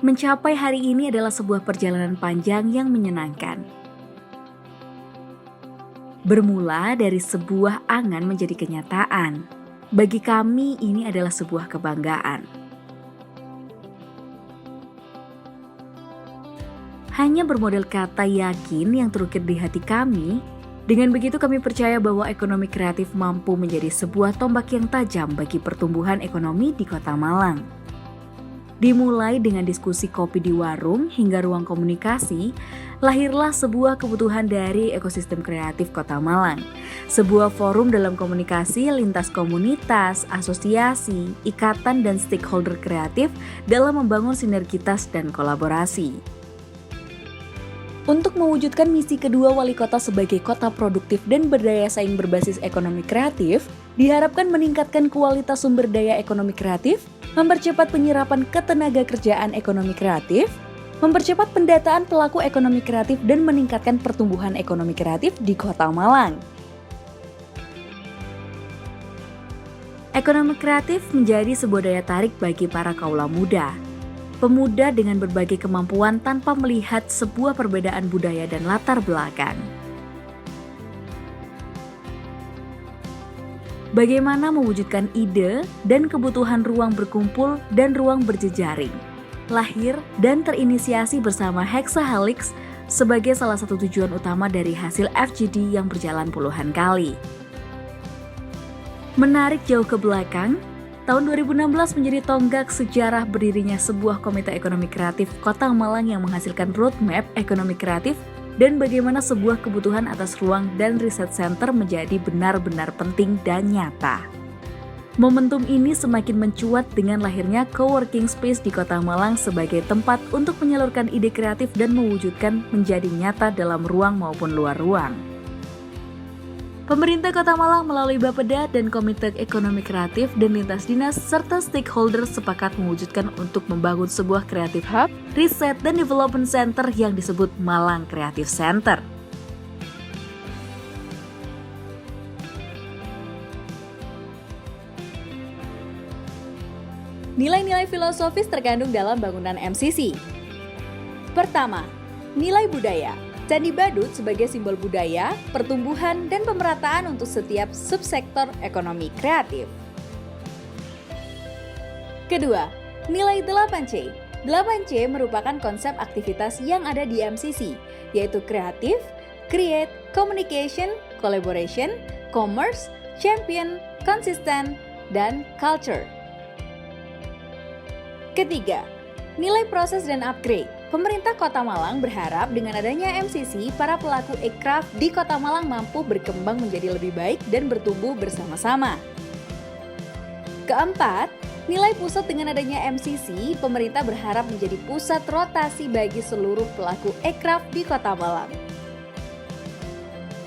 Mencapai hari ini adalah sebuah perjalanan panjang yang menyenangkan. Bermula dari sebuah angan menjadi kenyataan. Bagi kami ini adalah sebuah kebanggaan. Hanya bermodal kata yakin yang terukir di hati kami, dengan begitu kami percaya bahwa ekonomi kreatif mampu menjadi sebuah tombak yang tajam bagi pertumbuhan ekonomi di Kota Malang. Dimulai dengan diskusi kopi di warung hingga ruang komunikasi, lahirlah sebuah kebutuhan dari ekosistem kreatif Kota Malang. Sebuah forum dalam komunikasi lintas komunitas, asosiasi, ikatan dan stakeholder kreatif dalam membangun sinergitas dan kolaborasi. Untuk mewujudkan misi kedua wali kota sebagai kota produktif dan berdaya saing berbasis ekonomi kreatif, diharapkan meningkatkan kualitas sumber daya ekonomi kreatif, mempercepat penyerapan ketenaga kerjaan ekonomi kreatif, mempercepat pendataan pelaku ekonomi kreatif dan meningkatkan pertumbuhan ekonomi kreatif di Kota Malang. Ekonomi kreatif menjadi sebuah daya tarik bagi para kaula muda. Pemuda dengan berbagai kemampuan tanpa melihat sebuah perbedaan budaya dan latar belakang. Bagaimana mewujudkan ide dan kebutuhan ruang berkumpul dan ruang berjejaring, lahir dan terinisiasi bersama Hexahelix sebagai salah satu tujuan utama dari hasil FGD yang berjalan puluhan kali. Menarik jauh ke belakang, tahun 2016 menjadi tonggak sejarah berdirinya sebuah komite ekonomi kreatif Kota Malang yang menghasilkan roadmap ekonomi kreatif dan bagaimana sebuah kebutuhan atas ruang dan riset center menjadi benar-benar penting dan nyata. Momentum ini semakin mencuat dengan lahirnya coworking space di Kota Malang sebagai tempat untuk menyalurkan ide kreatif dan mewujudkan menjadi nyata dalam ruang maupun luar ruang. Pemerintah Kota Malang melalui Bapeda dan Komite Ekonomi Kreatif dan Lintas Dinas serta stakeholder sepakat mewujudkan untuk membangun sebuah Creative Hub, Research dan Development Center yang disebut Malang Creative Center. Nilai-nilai filosofis terkandung dalam bangunan MCC. Pertama, nilai budaya. Candi Badut sebagai simbol budaya, pertumbuhan, dan pemerataan untuk setiap subsektor ekonomi kreatif. Kedua, nilai 8C. 8C merupakan konsep aktivitas yang ada di MCC, yaitu kreatif, create, communication, collaboration, commerce, champion, konsisten, dan culture. Ketiga, nilai proses dan upgrade. Pemerintah Kota Malang berharap dengan adanya MCC, para pelaku ekraf di Kota Malang mampu berkembang menjadi lebih baik dan bertumbuh bersama-sama. Keempat, nilai pusat. Dengan adanya MCC, pemerintah berharap menjadi pusat rotasi bagi seluruh pelaku ekraf di Kota Malang.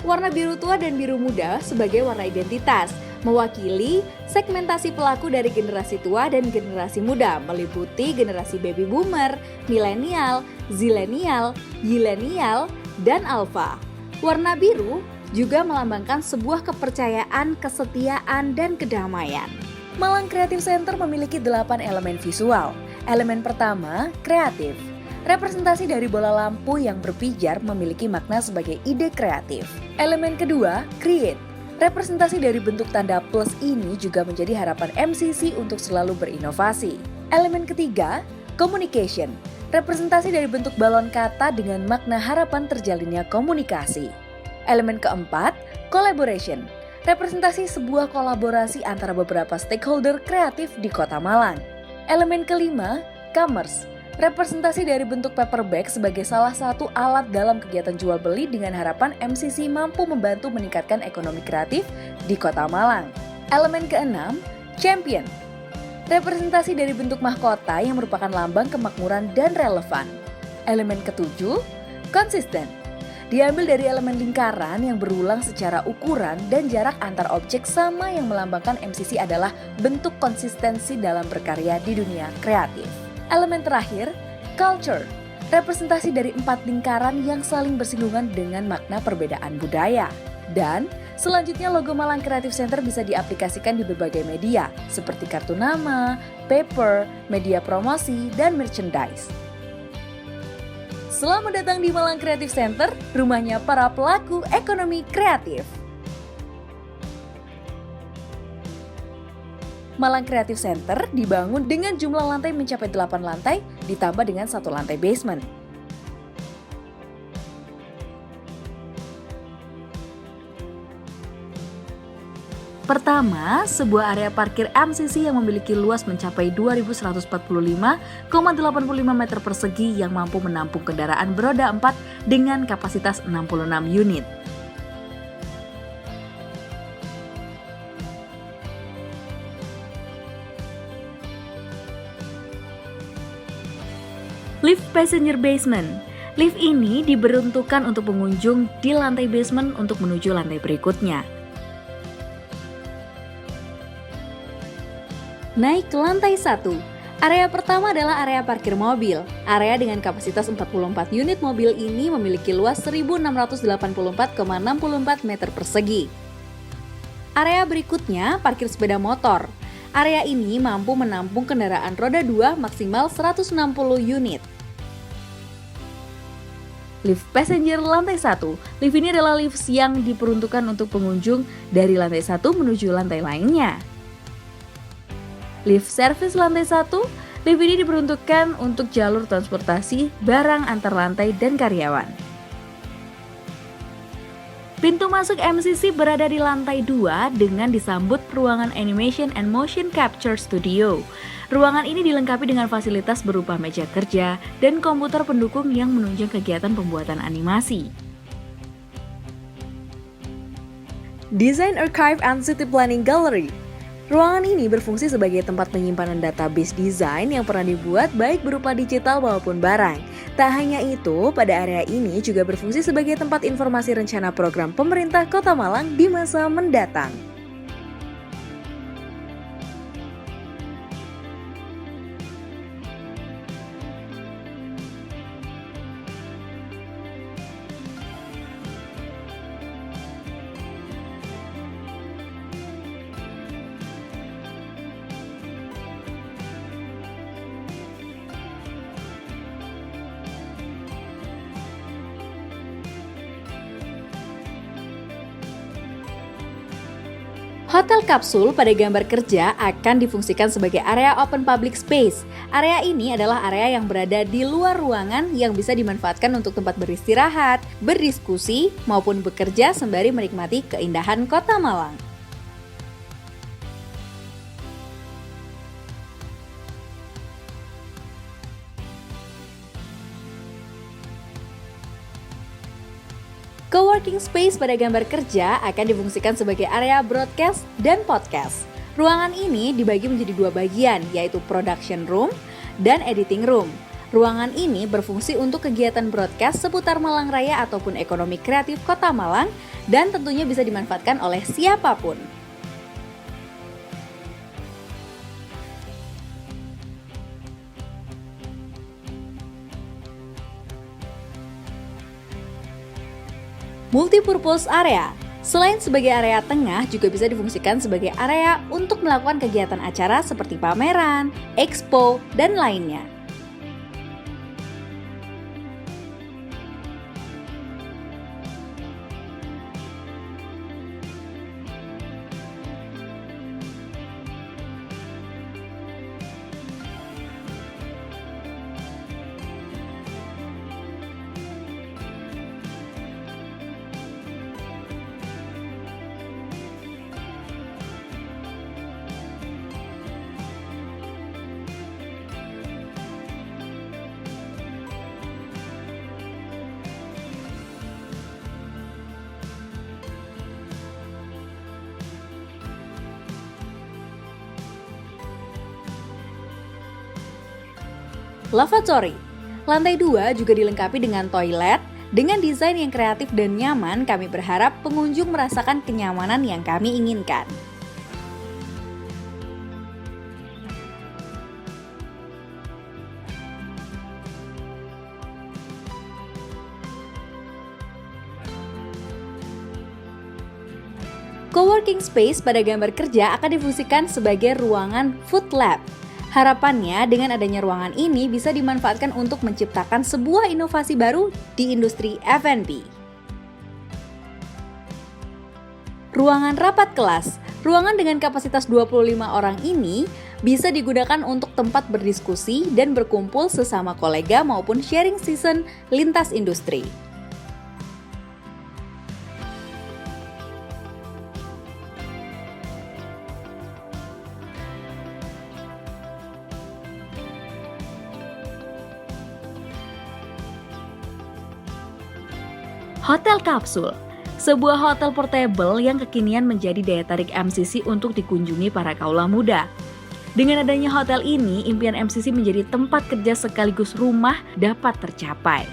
Warna biru tua dan biru muda sebagai warna identitas, mewakili segmentasi pelaku dari generasi tua dan generasi muda, meliputi generasi baby boomer, milenial, zilenial, yilenial, dan alpha. Warna biru juga melambangkan sebuah kepercayaan, kesetiaan, dan kedamaian. Malang Creative Center memiliki 8 elemen visual. Elemen pertama, kreatif. Representasi dari bola lampu yang berpijar memiliki makna sebagai ide kreatif. Elemen kedua, create. Representasi dari bentuk tanda plus ini juga menjadi harapan MCC untuk selalu berinovasi. Elemen ketiga, communication. Representasi dari bentuk balon kata dengan makna harapan terjalinnya komunikasi. Elemen keempat, collaboration. Representasi sebuah kolaborasi antara beberapa stakeholder kreatif di Kota Malang. Elemen kelima, commerce. Representasi dari bentuk paper bag sebagai salah satu alat dalam kegiatan jual beli dengan harapan MCC mampu membantu meningkatkan ekonomi kreatif di Kota Malang. Elemen keenam, champion. Representasi dari bentuk mahkota yang merupakan lambang kemakmuran dan relevan. Elemen ketujuh, konsisten. Diambil dari elemen lingkaran yang berulang secara ukuran dan jarak antar objek sama yang melambangkan MCC adalah bentuk konsistensi dalam berkarya di dunia kreatif. Elemen terakhir, culture. Representasi dari 4 lingkaran yang saling bersinggungan dengan makna perbedaan budaya. Dan selanjutnya logo Malang Creative Center bisa diaplikasikan di berbagai media seperti kartu nama, paper, media promosi, dan merchandise. Selamat datang di Malang Creative Center, rumahnya para pelaku ekonomi kreatif. Malang Creative Center dibangun dengan jumlah lantai mencapai 8 lantai, ditambah dengan 1 lantai basement. Pertama, sebuah area parkir MCC yang memiliki luas mencapai 2.145,85 meter persegi yang mampu menampung kendaraan beroda 4 dengan kapasitas 66 unit. Lift Passenger Basement. Lift ini diperuntukkan untuk pengunjung di lantai basement untuk menuju lantai berikutnya. Naik ke lantai 1. Area pertama adalah area parkir mobil. Area dengan kapasitas 44 unit mobil ini memiliki luas 1.684,64 meter persegi. Area berikutnya parkir sepeda motor. Area ini mampu menampung kendaraan roda 2 maksimal 160 unit. Lift passenger lantai 1. Lift ini adalah lift yang diperuntukkan untuk pengunjung dari lantai 1 menuju lantai lainnya. Lift service lantai 1. Lift ini diperuntukkan untuk jalur transportasi barang antar lantai dan karyawan. Pintu masuk MCC berada di lantai 2 dengan disambut ruangan Animation and Motion Capture Studio. Ruangan ini dilengkapi dengan fasilitas berupa meja kerja dan komputer pendukung yang menunjang kegiatan pembuatan animasi. Design Archive and City Planning Gallery. Ruangan ini berfungsi sebagai tempat penyimpanan database desain yang pernah dibuat baik berupa digital maupun barang. Tak hanya itu, pada area ini juga berfungsi sebagai tempat informasi rencana program pemerintah Kota Malang di masa mendatang. Hotel kapsul pada gambar kerja akan difungsikan sebagai area open public space. Area ini adalah area yang berada di luar ruangan yang bisa dimanfaatkan untuk tempat beristirahat, berdiskusi, maupun bekerja sembari menikmati keindahan Kota Malang. Coworking space pada gambar kerja akan difungsikan sebagai area broadcast dan podcast. Ruangan ini dibagi menjadi 2 bagian, yaitu production room dan editing room. Ruangan ini berfungsi untuk kegiatan broadcast seputar Malang Raya ataupun ekonomi kreatif Kota Malang dan tentunya bisa dimanfaatkan oleh siapapun. Multipurpose area. Selain sebagai area tengah, juga bisa difungsikan sebagai area untuk melakukan kegiatan acara seperti pameran, expo, dan lainnya. Lavatory. Lantai 2 juga dilengkapi dengan toilet. Dengan desain yang kreatif dan nyaman, kami berharap pengunjung merasakan kenyamanan yang kami inginkan. Coworking space pada gambar kerja akan difungsikan sebagai ruangan food lab. Harapannya dengan adanya ruangan ini bisa dimanfaatkan untuk menciptakan sebuah inovasi baru di industri F&B. Ruangan rapat kelas. Ruangan dengan kapasitas 25 orang ini bisa digunakan untuk tempat berdiskusi dan berkumpul sesama kolega maupun sharing session lintas industri. Hotel kapsul, sebuah hotel portable yang kekinian menjadi daya tarik MCC untuk dikunjungi para kaula muda. Dengan adanya hotel ini, impian MCC menjadi tempat kerja sekaligus rumah dapat tercapai.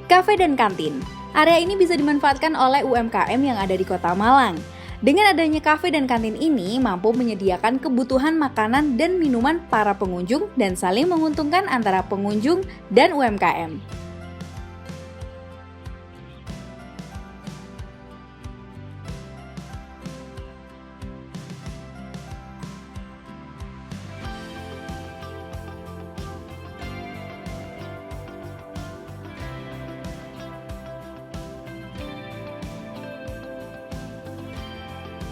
Kafe dan kantin. Area ini bisa dimanfaatkan oleh UMKM yang ada di Kota Malang. Dengan adanya kafe dan kantin ini mampu menyediakan kebutuhan makanan dan minuman para pengunjung dan saling menguntungkan antara pengunjung dan UMKM.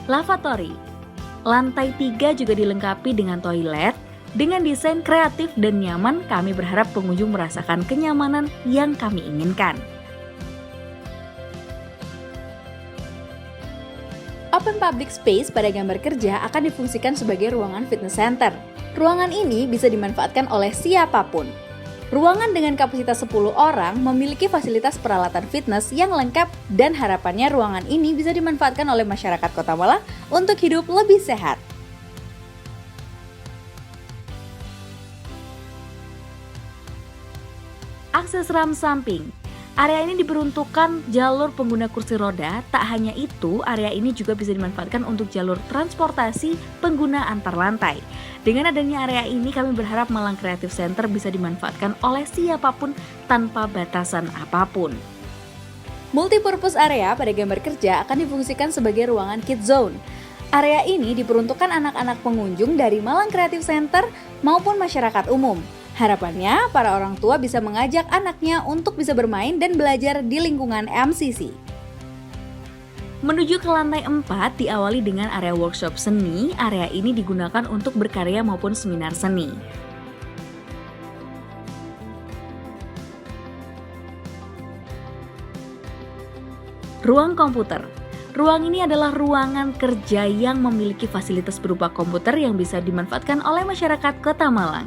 Lavatory. Lantai 3 juga dilengkapi dengan toilet. Dengan desain kreatif dan nyaman, kami berharap pengunjung merasakan kenyamanan yang kami inginkan. Open Public Space pada gambar kerja akan difungsikan sebagai ruangan fitness center. Ruangan ini bisa dimanfaatkan oleh siapapun. Ruangan dengan kapasitas 10 orang memiliki fasilitas peralatan fitness yang lengkap dan harapannya ruangan ini bisa dimanfaatkan oleh masyarakat Kota Malang untuk hidup lebih sehat. Akses ram samping. Area ini diperuntukkan jalur pengguna kursi roda. Tak hanya itu, area ini juga bisa dimanfaatkan untuk jalur transportasi pengguna antar lantai. Dengan adanya area ini, kami berharap Malang Creative Center bisa dimanfaatkan oleh siapapun tanpa batasan apapun. Multipurpose area pada gambar kerja akan difungsikan sebagai ruangan Kids Zone. Area ini diperuntukkan anak-anak pengunjung dari Malang Creative Center maupun masyarakat umum. Harapannya, para orang tua bisa mengajak anaknya untuk bisa bermain dan belajar di lingkungan MCC. Menuju ke lantai 4 diawali dengan area workshop seni. Area ini digunakan untuk berkarya maupun seminar seni. Ruang komputer. Ruang ini adalah ruangan kerja yang memiliki fasilitas berupa komputer yang bisa dimanfaatkan oleh masyarakat Kota Malang.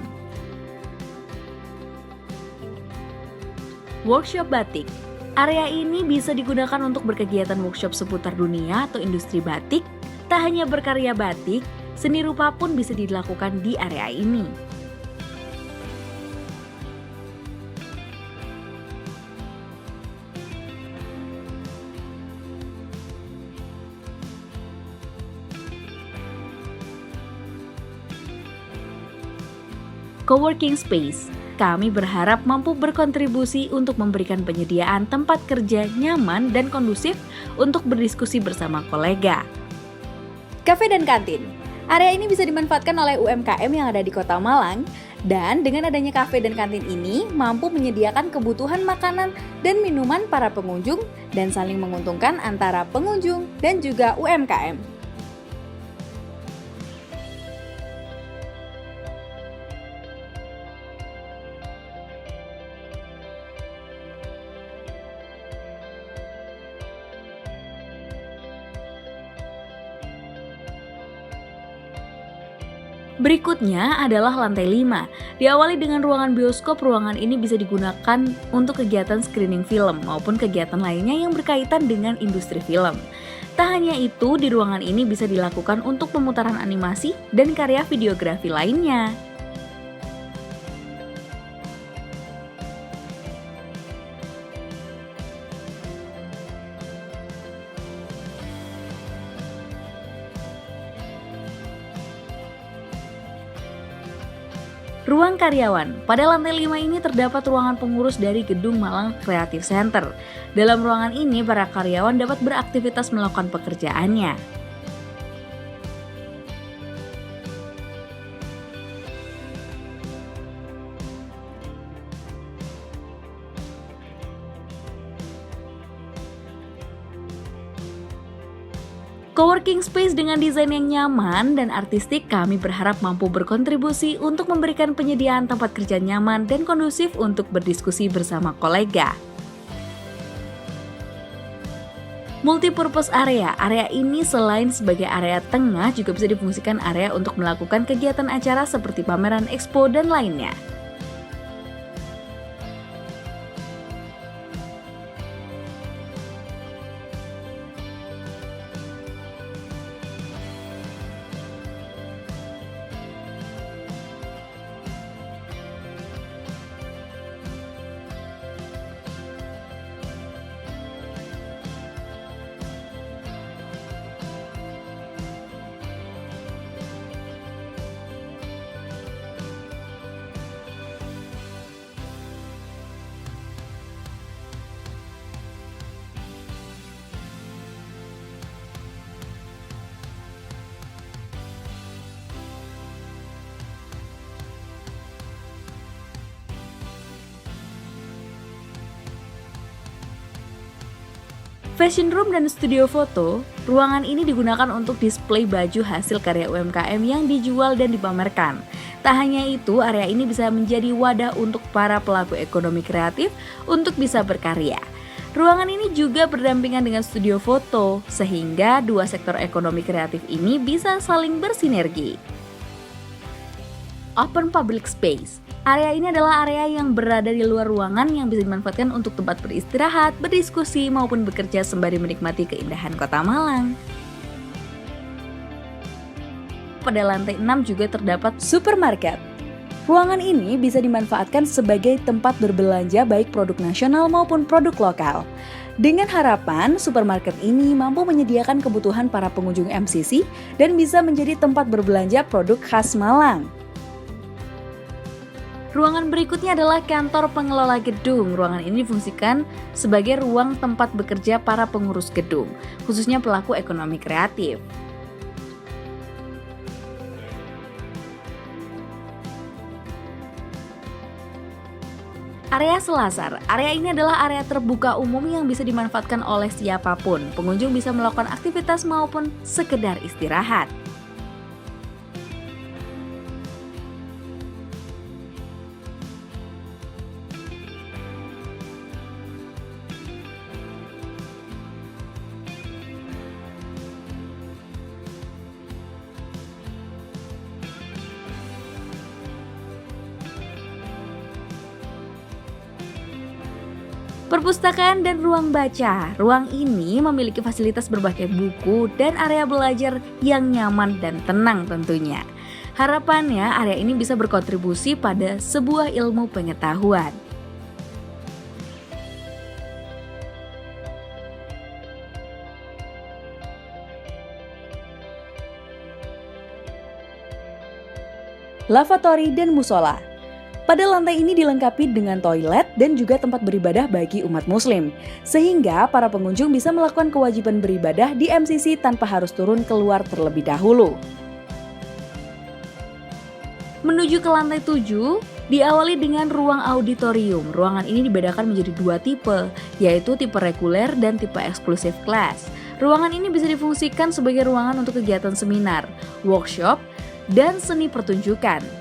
Workshop batik. Area ini bisa digunakan untuk berkegiatan workshop seputar dunia atau industri batik. Tak hanya berkarya batik, seni rupa pun bisa dilakukan di area ini. Coworking space. Kami berharap mampu berkontribusi untuk memberikan penyediaan tempat kerja nyaman dan kondusif untuk berdiskusi bersama kolega. Kafe dan kantin. Area ini bisa dimanfaatkan oleh UMKM yang ada di Kota Malang dan dengan adanya kafe dan kantin ini mampu menyediakan kebutuhan makanan dan minuman para pengunjung dan saling menguntungkan antara pengunjung dan juga UMKM. Berikutnya adalah lantai 5. Diawali dengan ruangan bioskop, ruangan ini bisa digunakan untuk kegiatan screening film maupun kegiatan lainnya yang berkaitan dengan industri film. Tak hanya itu, di ruangan ini bisa dilakukan untuk pemutaran animasi dan karya videografi lainnya. Ruang karyawan. Pada lantai 5 ini terdapat ruangan pengurus dari Gedung Malang Creative Center. Dalam ruangan ini, para karyawan dapat beraktivitas melakukan pekerjaannya. Coworking space dengan desain yang nyaman dan artistik kami berharap mampu berkontribusi untuk memberikan penyediaan tempat kerja nyaman dan kondusif untuk berdiskusi bersama kolega. Multipurpose area. Area ini selain sebagai area tengah juga bisa difungsikan area untuk melakukan kegiatan acara seperti pameran, expo, dan lainnya. Fashion room dan studio foto, ruangan ini digunakan untuk display baju hasil karya UMKM yang dijual dan dipamerkan. Tak hanya itu, area ini bisa menjadi wadah untuk para pelaku ekonomi kreatif untuk bisa berkarya. Ruangan ini juga berdampingan dengan studio foto, sehingga dua sektor ekonomi kreatif ini bisa saling bersinergi. Open public space. Area ini adalah area yang berada di luar ruangan yang bisa dimanfaatkan untuk tempat beristirahat, berdiskusi, maupun bekerja sembari menikmati keindahan kota Malang. Pada lantai 6 juga terdapat supermarket. Ruangan ini bisa dimanfaatkan sebagai tempat berbelanja baik produk nasional maupun produk lokal. Dengan harapan, supermarket ini mampu menyediakan kebutuhan para pengunjung MCC dan bisa menjadi tempat berbelanja produk khas Malang. Ruangan berikutnya adalah kantor pengelola gedung. Ruangan ini difungsikan sebagai ruang tempat bekerja para pengurus gedung, khususnya pelaku ekonomi kreatif. Area Selasar. Area ini adalah area terbuka umum yang bisa dimanfaatkan oleh siapapun. Pengunjung bisa melakukan aktivitas maupun sekedar istirahat. Perpustakaan dan ruang baca. Ruang ini memiliki fasilitas berbagai buku dan area belajar yang nyaman dan tenang tentunya. Harapannya area ini bisa berkontribusi pada sebuah ilmu pengetahuan. Lavatory dan musola. Pada lantai ini dilengkapi dengan toilet dan juga tempat beribadah bagi umat muslim, sehingga para pengunjung bisa melakukan kewajiban beribadah di MCC tanpa harus turun keluar terlebih dahulu. Menuju ke lantai 7, diawali dengan ruang auditorium. Ruangan ini dibedakan menjadi dua tipe, yaitu tipe reguler dan tipe eksklusif kelas. Ruangan ini bisa difungsikan sebagai ruangan untuk kegiatan seminar, workshop, dan seni pertunjukan.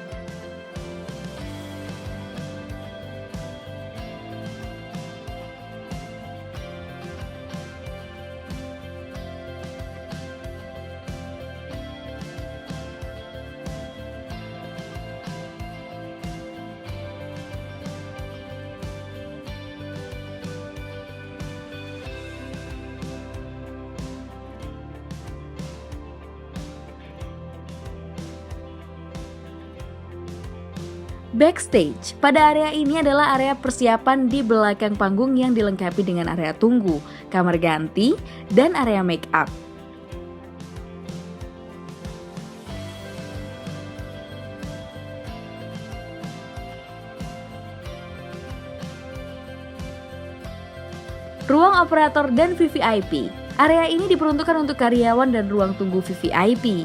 Backstage. Pada area ini adalah area persiapan di belakang panggung yang dilengkapi dengan area tunggu, kamar ganti, dan area make up. Ruang operator dan VVIP. Area ini diperuntukkan untuk karyawan dan ruang tunggu VVIP.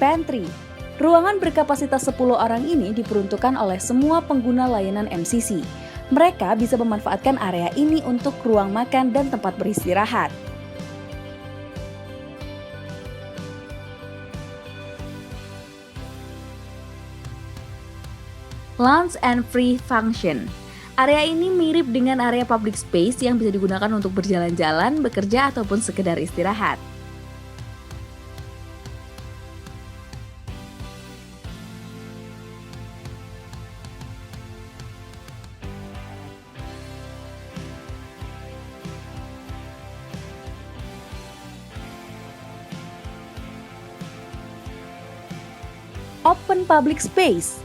Pantry. Ruangan berkapasitas 10 orang ini diperuntukkan oleh semua pengguna layanan MCC. Mereka bisa memanfaatkan area ini untuk ruang makan dan tempat beristirahat. Lounge and free function. Area ini mirip dengan area public space yang bisa digunakan untuk berjalan-jalan, bekerja, ataupun sekedar istirahat. Open public space.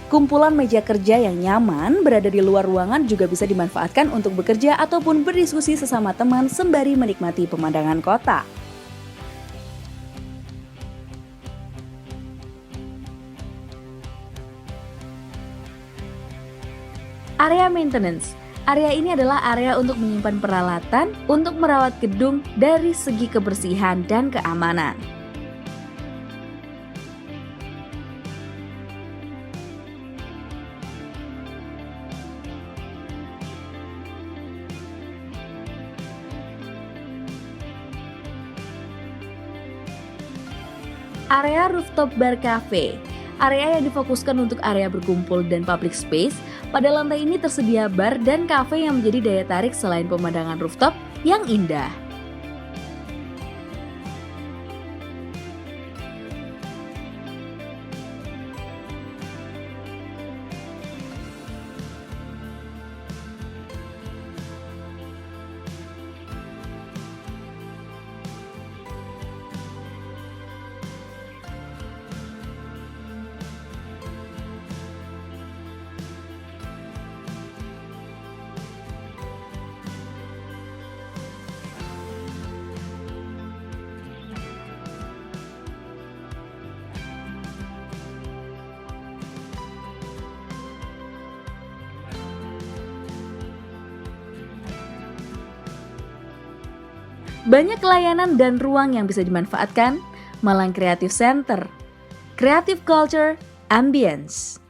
Kumpulan meja kerja yang nyaman berada di luar ruangan juga bisa dimanfaatkan untuk bekerja ataupun berdiskusi sesama teman sembari menikmati pemandangan kota. Area maintenance. Area ini adalah area untuk menyimpan peralatan untuk merawat gedung dari segi kebersihan dan keamanan. Area rooftop bar cafe, area yang difokuskan untuk area berkumpul dan public space. Pada lantai ini tersedia bar dan cafe yang menjadi daya tarik selain pemandangan rooftop yang indah. Banyak layanan dan ruang yang bisa dimanfaatkan. Malang Creative Center, Creative Culture Ambience.